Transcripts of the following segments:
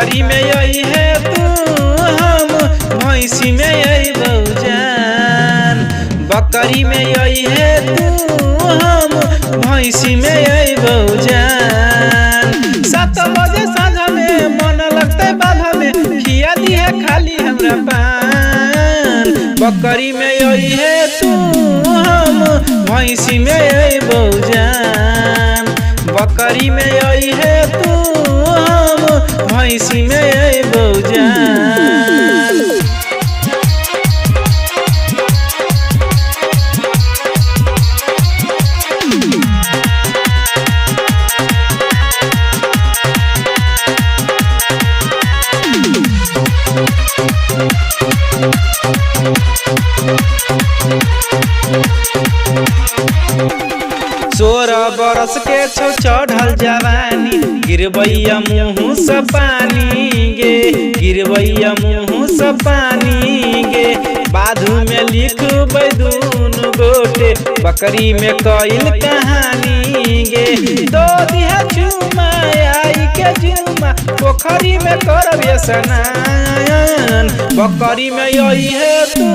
बकरी में यही है तू हम भैंसी में यही बहुजान। बकरी में यही है तू हम भैंसी में यही बहुजान। 7 बजे साँझ में मन लगते बाधा में खिया दी है खाली हमरा पान। बकरी में यही है तू हम भैंसी में यही बहुजान। बकरी में यही है तू हम भैंसी में यही बहुजान। सोलह बरस के छो चढ़ल जवानी गिरबैया मुँह से पानी गे। गिरबैया मुँह से पानी गे। बाधू में लिखबै दून गोटे बकरी में कईल कहानी गे। दो दिहा चुमा आई के जुमा पोखरी में करब स्नान। बकरी में यही है तू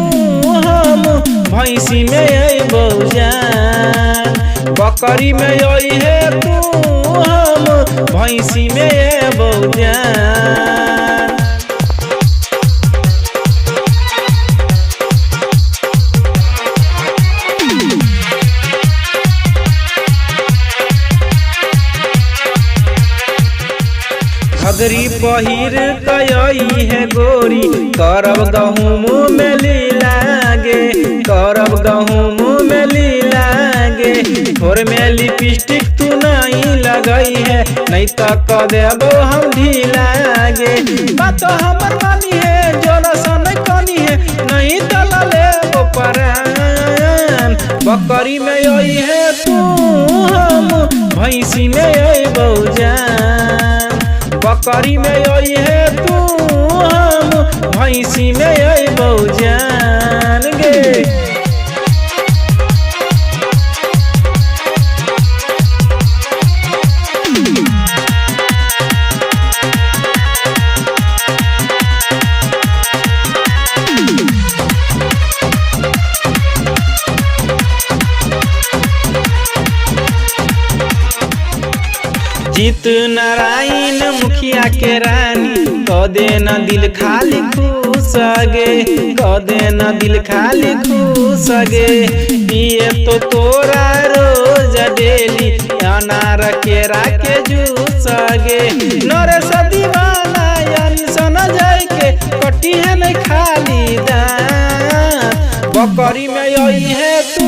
हम भैंसी में यही बहुजान। बकरी में यही है तू हम भैंसी में ये बहुजान। घगरी पहिर कयई है गोरी करब गहूँ में लीलागे। करब गहूँ में लीलागे। थोर में लिपस्टिक तू नहीं लगई है नहीं तो क देबो हम ढीलागे। बात हमर मानी है जोरा सन कनी है नहीं तो लेबो परान। बकरी में यही है तू हम भैंसी में यही बहुजान। बकरी में यही है तू हम भैंसी में यही बहुजान गे। जीत नारायण मुखिया के रानी क देना दिल खाली खुश गे। क देना दिल खाली खुश गे। पिए तो तोरा रोज डेली अनार केरा के जूस गे। नरेश दीवाना यानी सन जाय के कटी है नहीं खाली दांत। बकरी में यही है तू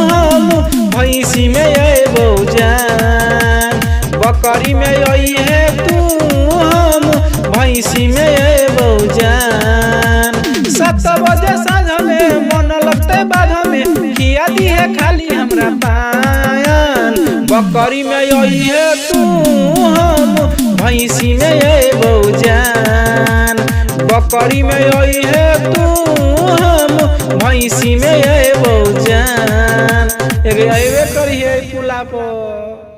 हम भैंसी में यही बहुजान। बकरी में यही है तू हम भैंसी में ये बहुजान। 7 बजे साँझ में मन लगते बाधा में खिया दी है खाली हमरा पान। बकरी में यही है तू हम भैंसी में ये बहुजान। बकरी में यही है तू हम भैंसी में ये बहुजान। एगे अइबे करी है पुला पर।